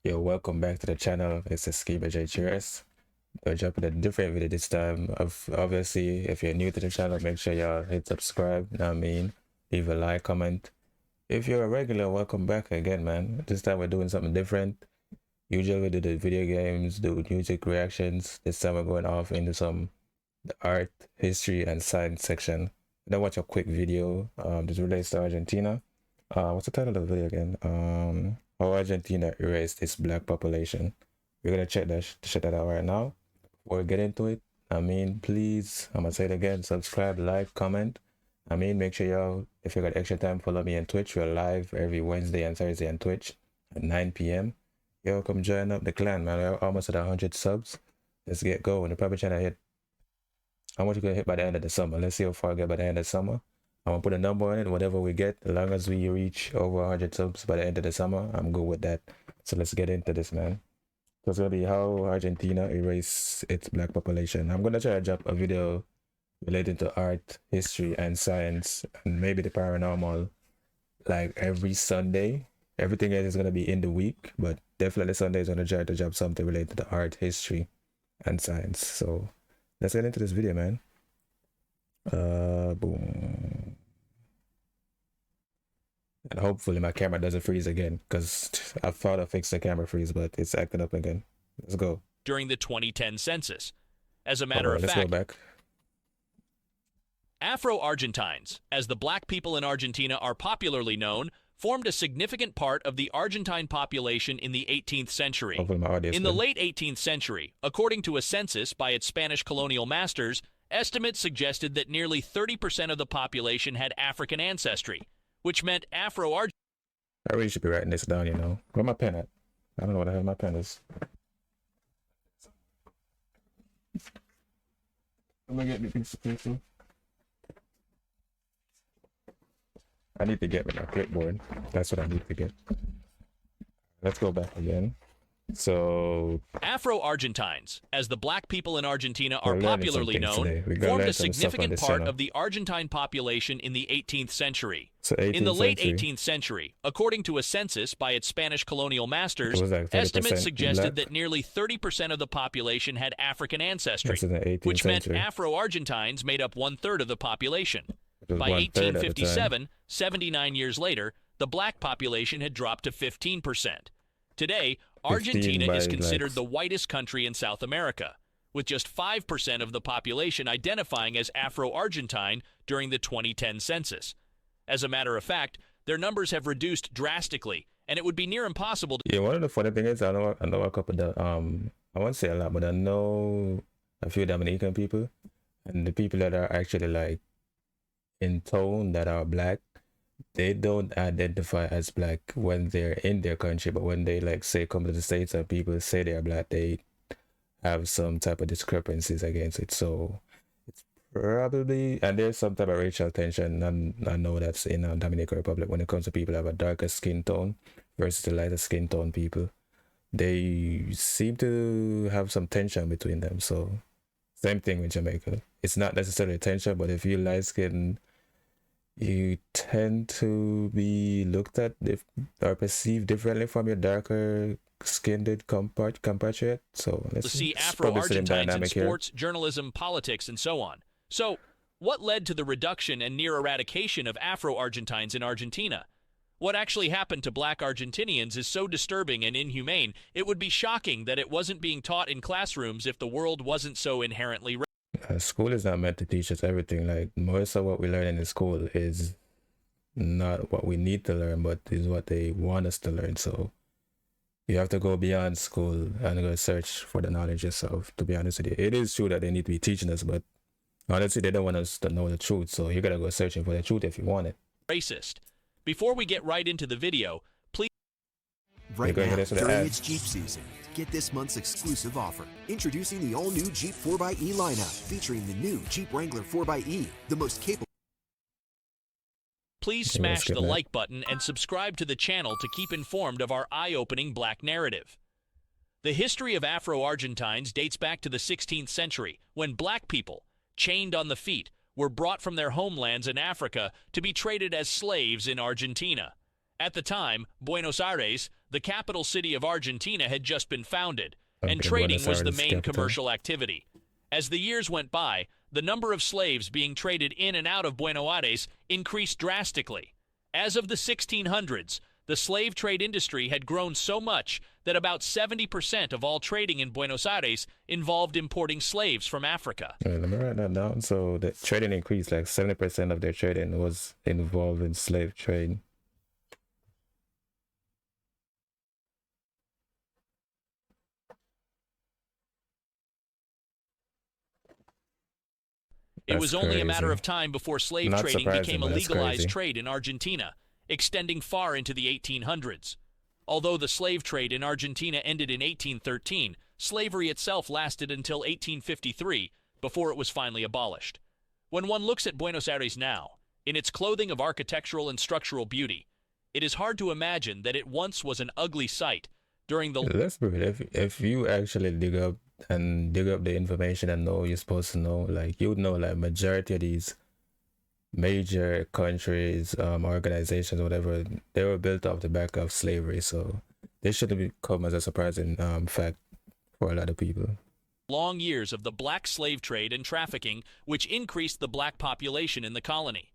Yo, welcome back to the channel. It's a Skiba j3s. We're dropping a different video this time. Obviously, if you're new to the channel, make sure y'all hit subscribe. Know what I mean, leave a like, comment. If you're a regular, welcome back again, man. This time we're doing something different. Usually we do the video games, do music reactions. This time we're going off into the art, history, and science section. Then watch a quick video. This relates to Argentina. What's the title of the video again? How Argentina erased its black population. We're gonna check that out right now. Before we get into it, please, I'm gonna say it again, subscribe, like, comment. Make sure y'all, if you got extra time, follow me on Twitch. We're live every Wednesday and Thursday on Twitch at 9 p.m. Yo, come join up the clan, man. We're almost at 100 subs. Let's get going. We're probably trying to hit, how much we gonna hit by the end of the summer? Let's see how far we get by the end of the summer. I'm gonna put a number on it, whatever we get, as long as we reach over 100 subs by the end of the summer, I'm good with that. So let's get into this, man. So it's gonna be how Argentina erased its black population. I'm gonna try to drop a video related to art, history, and science, and maybe the paranormal, like every Sunday. Everything else is gonna be in the week, but definitely Sunday is gonna try to drop something related to art, history, and science. So let's get into this video, man. Boom. And hopefully my camera doesn't freeze again, because I thought I fixed the camera freeze, but it's acting up again. Let's go. During the 2010 census. As a matter of Let's fact, go back. Afro-Argentines, as the black people in Argentina are popularly known, formed a significant part of the Argentine population in the 18th century. Hopefully my audio is In the good. late 18th century, according to a census by its Spanish colonial masters, estimates suggested that nearly 30% of the population had African ancestry, which meant Afro-Argentines. I really should be writing this down, you know. Where my pen at? I don't know what the hell my pen is. I'm gonna get me piece of paper. I need to get me my clipboard. That's what I need to get. Let's go back again. So Afro-Argentines, as the black people in Argentina are we're learning popularly something known, today. We're gonna formed learn a some stuff on significant this part channel. of the Argentine population in the 18th century. So In the 18th late century, 18th century, according to a census by its Spanish colonial it masters, was like 30% estimates suggested black. that nearly 30% of the population had African ancestry, This is the 18th which meant century. Afro-Argentines made up one-third of the population. It was By 1/3 at the time. 1857, 79 years later, the black population had dropped to 15%. Today, 15 Argentina by is considered like the whitest country in South America, with just 5% of the population identifying as Afro-Argentine during the 2010 census. As a matter of fact, their numbers have reduced drastically, and it would be near impossible to. Yeah, one of the funny things is I know a couple of I won't say a lot, but I know a few Dominican people, and the people that are actually like in tone that are black, they don't identify as black when they're in their country, but when they like say come to the States and people say they're black, they have some type of discrepancies against it. So it's probably, and there's some type of racial tension, and I know that's in Dominican Republic when it comes to people that have a darker skin tone versus the lighter skin tone people. They seem to have some tension between them. So same thing with Jamaica. It's not necessarily tension, but if you light skin, you tend to be looked at or perceived differently from your darker skinned compatriot. So let's see it's probably the same Afro-Argentines in dynamic here. sports, journalism, politics, and so on. So, what led to the reduction and near eradication of Afro-Argentines in Argentina? What actually happened to black Argentinians is so disturbing and inhumane, it would be shocking that it wasn't being taught in classrooms if the world wasn't so inherently racist. School is not meant to teach us everything. Like most of what we learn in school is not what we need to learn, but is what they want us to learn. So you have to go beyond school and go search for the knowledge yourself. To be honest with you, it is true that they need to be teaching us, but honestly, they don't want us to know the truth. So you gotta go searching for the truth if you want it. Before we get right into the video, please. Right Go now, ahead and during add. its Jeep season, get this month's exclusive offer. Introducing the all-new Jeep 4xE lineup, featuring the new Jeep Wrangler 4xE, the most capable. Please Yeah, let's smash get the that. like button and subscribe to the channel to keep informed of our eye-opening black narrative. The history of Afro-Argentines dates back to the 16th century, when black people, chained on the feet, were brought from their homelands in Africa to be traded as slaves in Argentina. At the time, Buenos Aires, the capital city of Argentina had just been founded, and Okay, trading Buenos was the Aires main capital. commercial activity. As the years went by, the number of slaves being traded in and out of Buenos Aires increased drastically. As of the 1600s, the slave trade industry had grown so much that about 70% of all trading in Buenos Aires involved importing slaves from Africa. Let me write that down. So the trading increased, like 70% of their trading was involved in slave trade. It was That's only a matter crazy. of time before slave Not trading surprising, became a but that's legalized crazy. trade in Argentina, extending far into the 1800s. Although the slave trade in Argentina ended in 1813, slavery itself lasted until 1853 before it was finally abolished. When one looks at Buenos Aires now, in its clothing of architectural and structural beauty, it is hard to imagine that it once was an ugly sight during the Let's be real. If you actually dig up the information and know what you're supposed to know, like you would know like majority of these major countries, organizations, whatever, they were built off the back of slavery. So this shouldn't come as a surprising fact for a lot of people. long years of the black slave trade and trafficking, which increased the black population in the colony.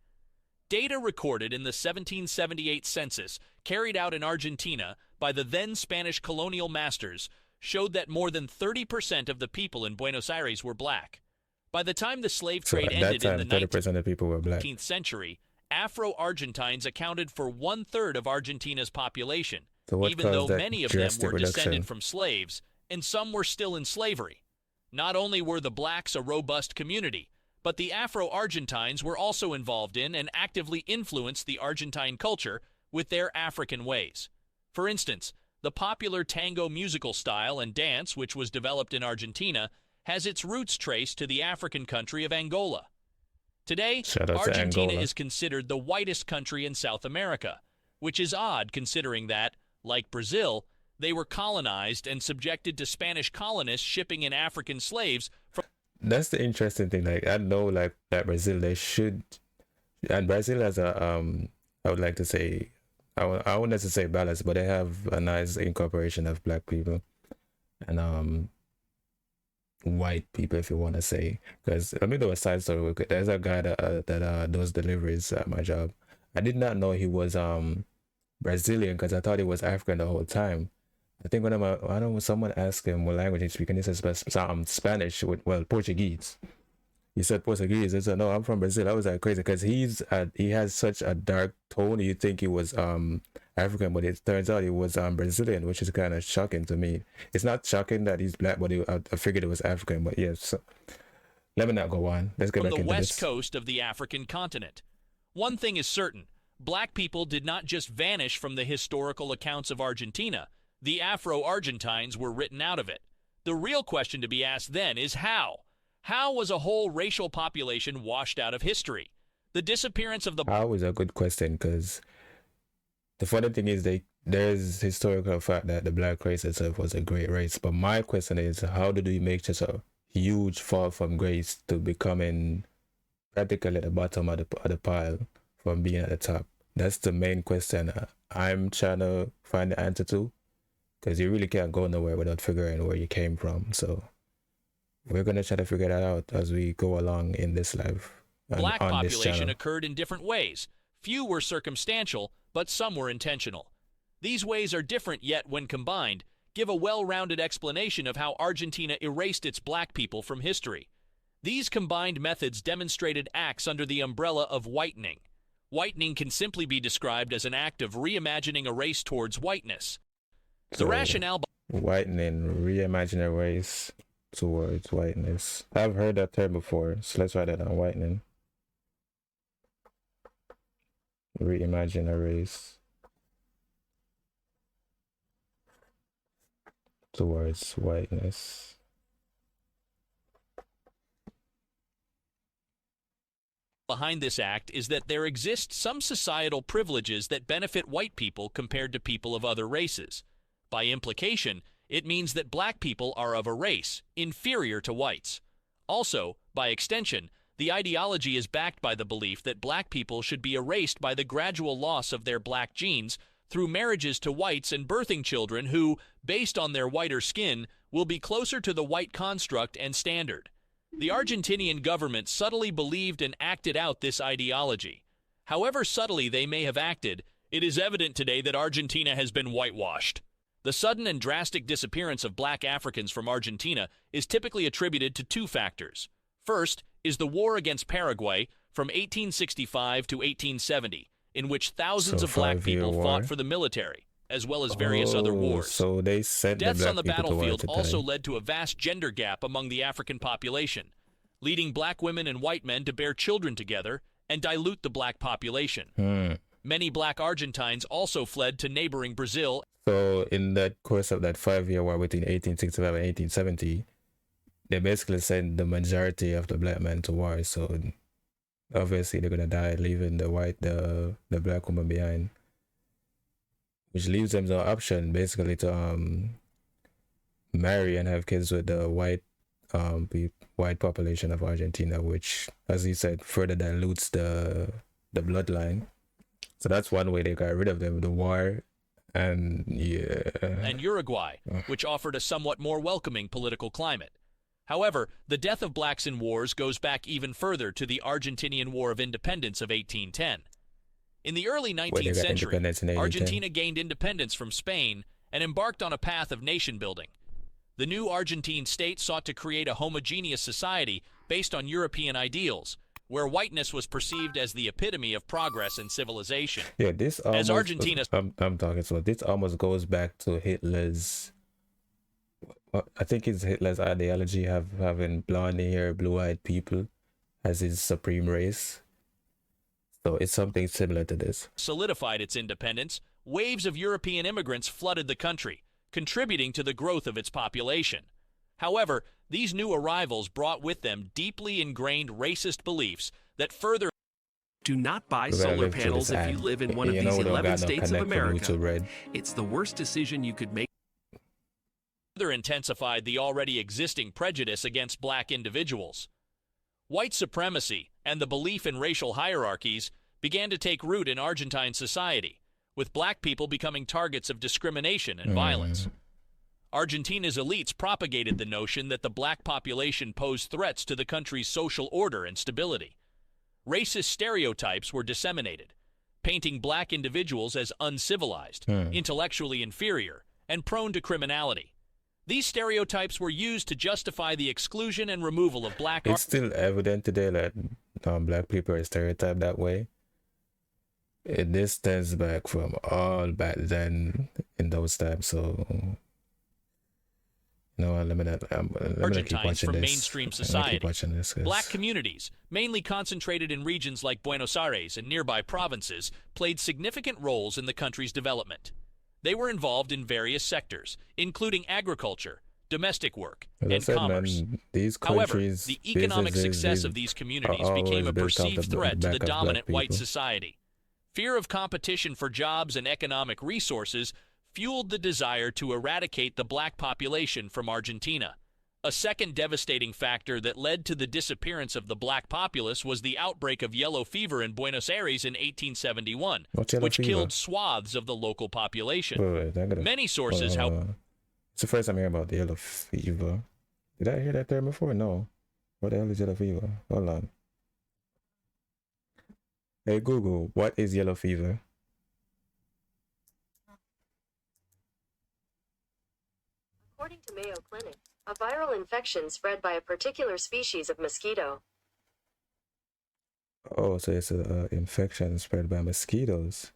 Data recorded in the 1778 census carried out in Argentina by the then Spanish colonial masters showed that more than 30% of the people in Buenos Aires were black. By the time the slave So trade at that ended in time, the 30% of people were black. 19th century, Afro-Argentines accounted for 1/3 of Argentina's population, So what even though caused that many of them drastic were descended reduction? from slaves, and some were still in slavery. Not only were the blacks a robust community, but the Afro-Argentines were also involved in and actively influenced the Argentine culture with their African ways. For instance, the popular tango musical style and dance, which was developed in Argentina, has its roots traced to the African country of Angola. Today, Shout out to Argentina Angola. is considered the whitest country in South America, which is odd considering that, like Brazil, they were colonized and subjected to Spanish colonists shipping in African slaves from That's the interesting thing. Like I know, like that Brazil, they should, and Brazil has a I would like to say, I wouldn't necessarily say balance, but they have a nice incorporation of black people and white people, if you want to say. Because let me do a side story real quick. There's a guy that does deliveries at my job. I did not know he was Brazilian because I thought he was African the whole time. I think when I don't know, someone asked him what language he speaks, and he says Spanish with, well, Portuguese. He said Portuguese. I said, no, I'm from Brazil. I was like crazy because he has such a dark tone. You think he was African, but it turns out he was Brazilian, which is kind of shocking to me. It's not shocking that he's black, but I figured it was African. But yes, so, let me not go on. Let's get back the into west this. coast of the African continent. One thing is certain, black people did not just vanish from the historical accounts of Argentina. The Afro-Argentines were written out of it. The real question to be asked then is how? How was a whole racial population washed out of history? The disappearance of the How is a good question because the funny thing is there's historical fact that the black race itself was a great race. But my question is, how did we make such a huge fall from grace to becoming practically at the bottom of the pile from being at the top? That's the main question I'm trying to find the answer to, because you really can't go nowhere without figuring where you came from. So we're gonna try to figure that out as we go along in this life. black On this population channel. occurred in different ways. Few were circumstantial, but some were intentional. These ways are different, yet when combined, give a well-rounded explanation of how Argentina erased its black people from history. These combined methods demonstrated acts under the umbrella of whitening. Whitening can simply be described as an act of reimagining a race towards whiteness. The So, rationale whitening, reimagine a race towards whiteness. I've heard that term before, so let's write that down. Whitening. Reimagine a race towards whiteness. behind this act is that there exist some societal privileges that benefit white people compared to people of other races. By implication, it means that black people are of a race inferior to whites. Also, by extension, the ideology is backed by the belief that black people should be erased by the gradual loss of their black genes through marriages to whites and birthing children who, based on their whiter skin, will be closer to the white construct and standard. The Argentinian government subtly believed and acted out this ideology. However subtly they may have acted, it is evident today that Argentina has been whitewashed. The sudden and drastic disappearance of black Africans from Argentina is typically attributed to two factors. First is the war against Paraguay from 1865 to 1870, in which thousands of black people fought for the military, as well as various other wars. So they sent Deaths on the people battlefield also led to a vast gender gap among the African population, leading black women and white men to bear children together and dilute the black population. Many black Argentines also fled to neighboring Brazil. So in that course of that 5-year war between 1865 and 1870, they basically sent the majority of the black men to war. So obviously they're gonna die, leaving the black woman behind, which leaves them no option basically to marry and have kids with the white population of Argentina, which, as you said, further dilutes the bloodline. So that's one way they got rid of them, the war. And Uruguay, which offered a somewhat more welcoming political climate. However, the death of blacks in wars goes back even further to the Argentinian War of Independence of 1810. In the early 19th century, Argentina gained independence from Spain and embarked on a path of nation building. The new Argentine state sought to create a homogeneous society based on European ideals, where whiteness was perceived as the epitome of progress and civilization. Yeah, this almost, as Argentina, I'm talking, so this almost goes back to Hitler's, I think it's Hitler's ideology, having blonde hair, blue-eyed people as his supreme race. So it's something similar to this. Solidified its independence, waves of European immigrants flooded the country, contributing to the growth of its population. However, these new arrivals brought with them deeply ingrained racist beliefs that further... Do not buy solar panels if you live in one of these 11 states of America. It's the worst decision you could make. Further intensified the already existing prejudice against black individuals. White supremacy and the belief in racial hierarchies began to take root in Argentine society, with black people becoming targets of discrimination and violence. Argentina's elites propagated the notion that the black population posed threats to the country's social order and stability. Racist stereotypes were disseminated, painting black individuals as uncivilized, intellectually inferior, and prone to criminality. These stereotypes were used to justify the exclusion and removal of black... It's still evident today that black people are stereotyped that way. This stems back from all back then in those times, so... No, let me keep watching from this. Mainstream society. Black communities, mainly concentrated in regions like Buenos Aires and nearby provinces, played significant roles in the country's development. They were involved in various sectors, including agriculture, domestic work, and commerce. However, the economic success of these communities became a perceived threat to the dominant white society. Fear of competition for jobs and economic resources fueled the desire to eradicate the black population from Argentina. A second devastating factor that led to the disappearance of the black populace was the outbreak of yellow fever in Buenos Aires in 1871, which killed swaths of the local population. Many sources, It's the first time hearing about the yellow fever. Did I hear that term before? No. What the hell is yellow fever? Hold on. Hey Google, what is yellow fever? According to Mayo Clinic, a viral infection spread by a particular species of mosquito. Oh, so it's an infection spread by mosquitoes.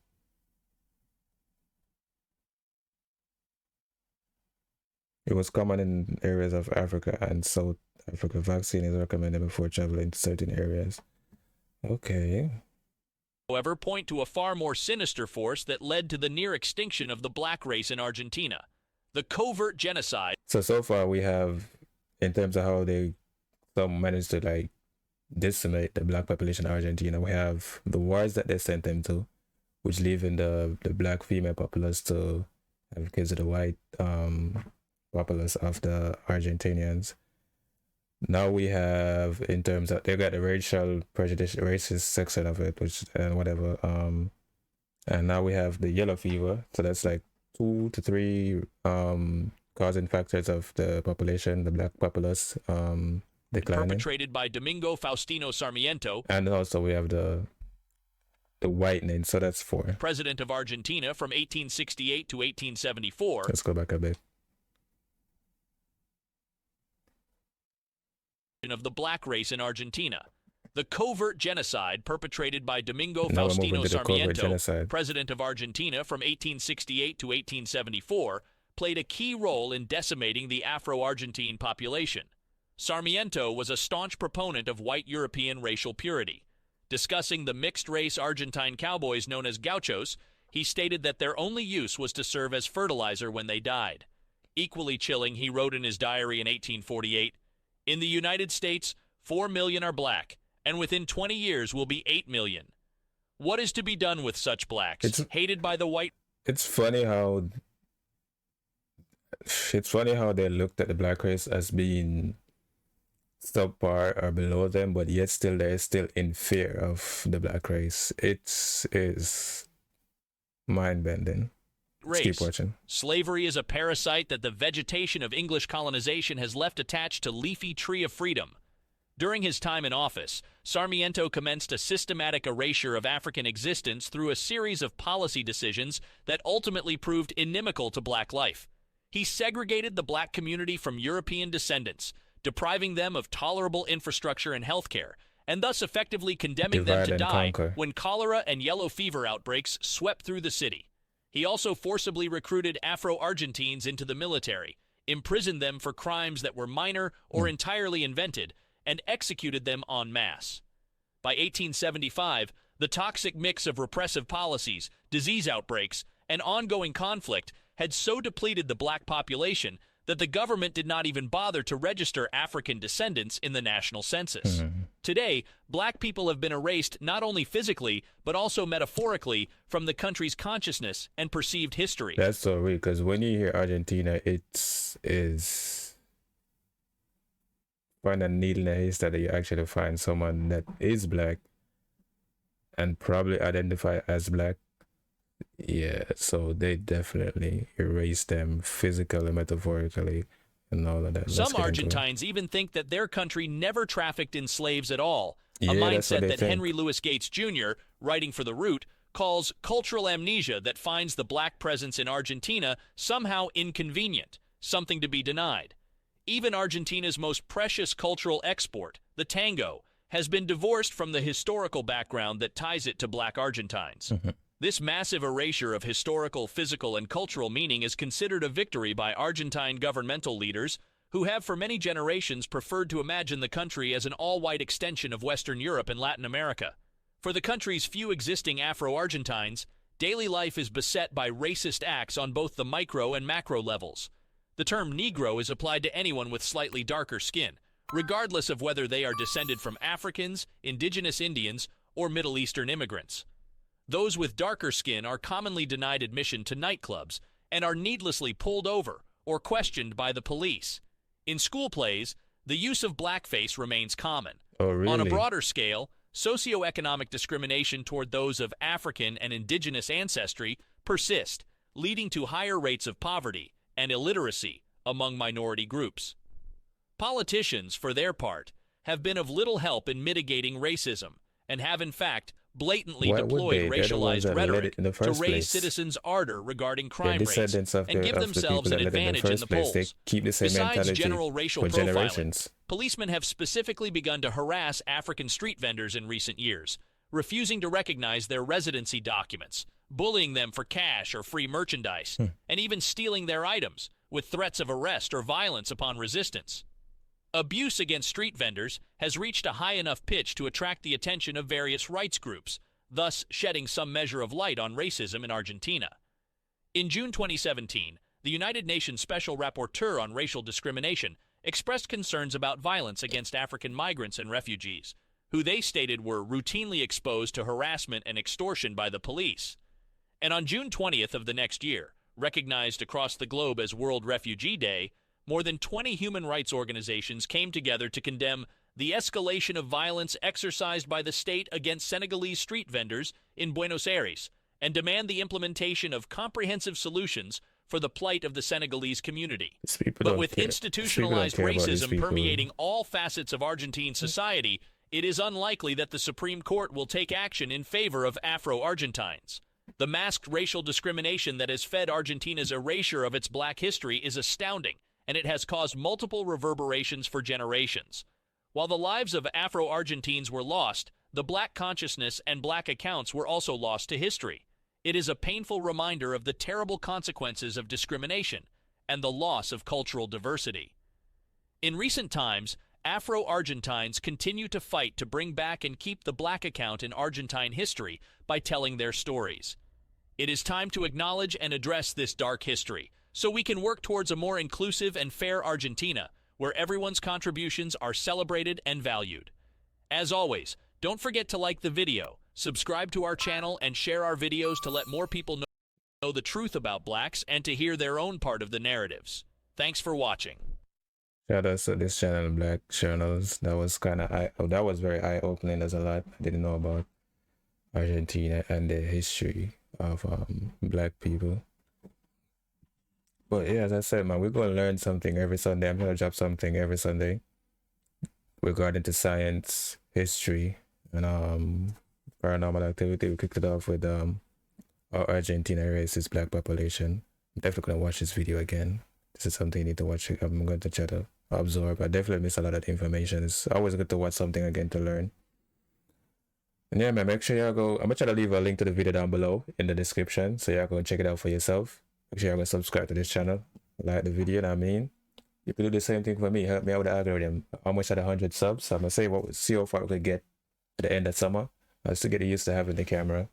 It was common in areas of Africa and South Africa. Vaccine is recommended before traveling to certain areas. Okay. However, point to a far more sinister force that led to the near extinction of the black race in Argentina. The covert genocide. So far we have, in terms of how some managed to decimate the black population in Argentina, we have the wars that they sent them to, which leaving the black female populace to have kids of the white populace of the Argentinians. Now we have, in terms of, they got the racial prejudice, racist section of it, which and whatever. And now we have the yellow fever. So that's like 2 to 3 causing factors of the population, the black populace declining. Perpetrated by Domingo Faustino Sarmiento. And also we have the whitening, so that's 4. President of Argentina from 1868 to 1874. Let's go back a bit. Of the black race in Argentina. The covert genocide perpetrated by Domingo Faustino Sarmiento, president of Argentina from 1868 to 1874, played a key role in decimating the Afro-Argentine population. Sarmiento was a staunch proponent of white European racial purity. Discussing the mixed-race Argentine cowboys known as gauchos, he stated that their only use was to serve as fertilizer when they died. Equally chilling, he wrote in his diary in 1848, "In the United States, 4 million are black, and within 20 years will be 8 million. What is to be done with such blacks, hated by the white?" It's funny how they looked at the black race as being subpar or below them, but yet still they're still in fear of the black race. It is mind-bending. Let's keep watching. Slavery is a parasite that the vegetation of English colonization has left attached to leafy tree of freedom. During his time in office, Sarmiento commenced a systematic erasure of African existence through a series of policy decisions that ultimately proved inimical to black life. He segregated the black community from European descendants, depriving them of tolerable infrastructure and health care, and thus effectively condemning them to die when cholera and yellow fever outbreaks swept through the city. He also forcibly recruited Afro-Argentines into the military, imprisoned them for crimes that were minor or entirely invented, and executed them en masse. By 1875, the toxic mix of repressive policies, disease outbreaks, and ongoing conflict had so depleted the black population that the government did not even bother to register African descendants in the national census. Today, black people have been erased not only physically, but also metaphorically from the country's consciousness and perceived history. That's so weird, because when you hear Argentina, it is find a needle in a haystack that you actually find someone that is black and probably identify as black. Yeah, so they definitely erase them physically, metaphorically, and all of that. Some Argentines even think that their country never trafficked in slaves at all, a mindset that Henry Louis Gates Jr., writing for The Root, calls cultural amnesia that finds the black presence in Argentina somehow inconvenient, something to be denied. Even Argentina's most precious cultural export, the tango, has been divorced from the historical background that ties it to black Argentines. This massive erasure of historical, physical, and cultural meaning is considered a victory by Argentine governmental leaders who have for many generations preferred to imagine the country as an all-white extension of Western Europe and Latin America. For the country's few existing Afro-Argentines, daily life is beset by racist acts on both the micro and macro levels. The term Negro is applied to anyone with slightly darker skin, regardless of whether they are descended from Africans, indigenous Indians, or Middle Eastern immigrants. Those with darker skin are commonly denied admission to nightclubs and are needlessly pulled over or questioned by the police. In school plays, the use of blackface remains common. Oh, really? On a broader scale, socioeconomic discrimination toward those of African and indigenous ancestry persist, leading to higher rates of poverty and illiteracy among minority groups. Politicians, for their part, have been of little help in mitigating racism and have, in fact, blatantly deployed racialized rhetoric to raise citizens' ardor regarding crime rates and give themselves an advantage in the polls. They keep the same Besides general racial profiling, policemen have specifically begun to harass African street vendors in recent years, refusing to recognize their residency documents, bullying them for cash or free merchandise, and even stealing their items with threats of arrest or violence upon resistance. Abuse against street vendors has reached a high enough pitch to attract the attention of various rights groups, thus shedding some measure of light on racism in Argentina. In June 2017, the United Nations Special Rapporteur on Racial Discrimination expressed concerns about violence against African migrants and refugees, who they stated were routinely exposed to harassment and extortion by the police. And on June 20th of the next year, recognized across the globe as World Refugee Day, more than 20 human rights organizations came together to condemn the escalation of violence exercised by the state against Senegalese street vendors in Buenos Aires and demand the implementation of comprehensive solutions for the plight of the Senegalese community. But with institutionalized racism permeating all facets of Argentine society, it is unlikely that the Supreme Court will take action in favor of Afro-Argentines. The masked racial discrimination that has fed Argentina's erasure of its black history is astounding, and it has caused multiple reverberations for generations. While the lives of Afro-Argentines were lost, the black consciousness and black accounts were also lost to history. It is a painful reminder of the terrible consequences of discrimination and the loss of cultural diversity. In recent times, Afro-Argentines continue to fight to bring back and keep the black account in Argentine history by telling their stories. It is time to acknowledge and address this dark history, so we can work towards a more inclusive and fair Argentina, where everyone's contributions are celebrated and valued. As always, don't forget to like the video, subscribe to our channel, and share our videos to let more people know the truth about blacks and to hear their own part of the narratives. Thanks for watching. Shout out to this channel, Black Journals. That was very eye-opening. There's a lot I didn't know about Argentina and the history of black people. But yeah, as I said, man, we're going to learn something every Sunday. I'm going to drop something every Sunday regarding to science, history, and paranormal activity. We kicked it off with our Argentina racist black population. I'm definitely going to watch this video again. This is something you need to watch. I'm going to try to absorb. I definitely miss a lot of information. It's always good to watch something again to learn. And yeah, man, make sure y'all go. I'm going to try to leave a link to the video down below in the description, so y'all go check it out for yourself. Make sure y'all go subscribe to this channel, like the video, you know what I mean? You can do the same thing for me. Help me out with the algorithm. Almost at 100 subs. I'm going to see how far we could get at the end of summer. I still get used to having the camera.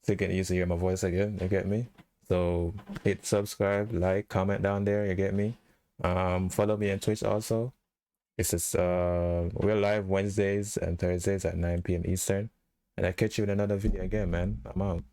Still getting used to hear my voice again, you get me? So hit subscribe, like, comment down there, you get me? Follow me on Twitch also. It's just, we're live Wednesdays and Thursdays at 9 p.m. Eastern. And I catch you in another video again, man. I'm out.